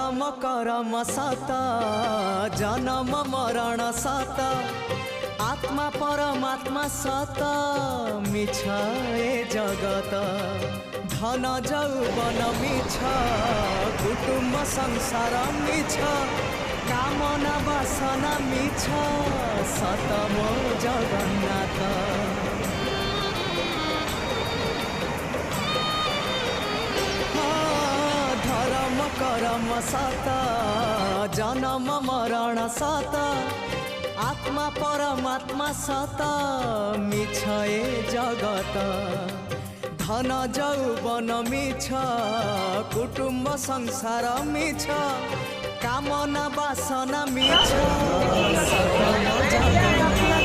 धर्म करम सत जन्म मरण सत आत्मा परमात्मा सत मिछ ए जगत धन जौवन मिछ कुटुम्ब संसार मिछ कामना वासना मिछ सत मो जगन्नाथ। धर्म करम सत जन्म मरण सत आत्मा परमात्मा सत मिछ ए जगत धन जौवन मिछ कुटुम्ब संसार मिछ कामना वासना मिछ सत मो जगन्नाथ।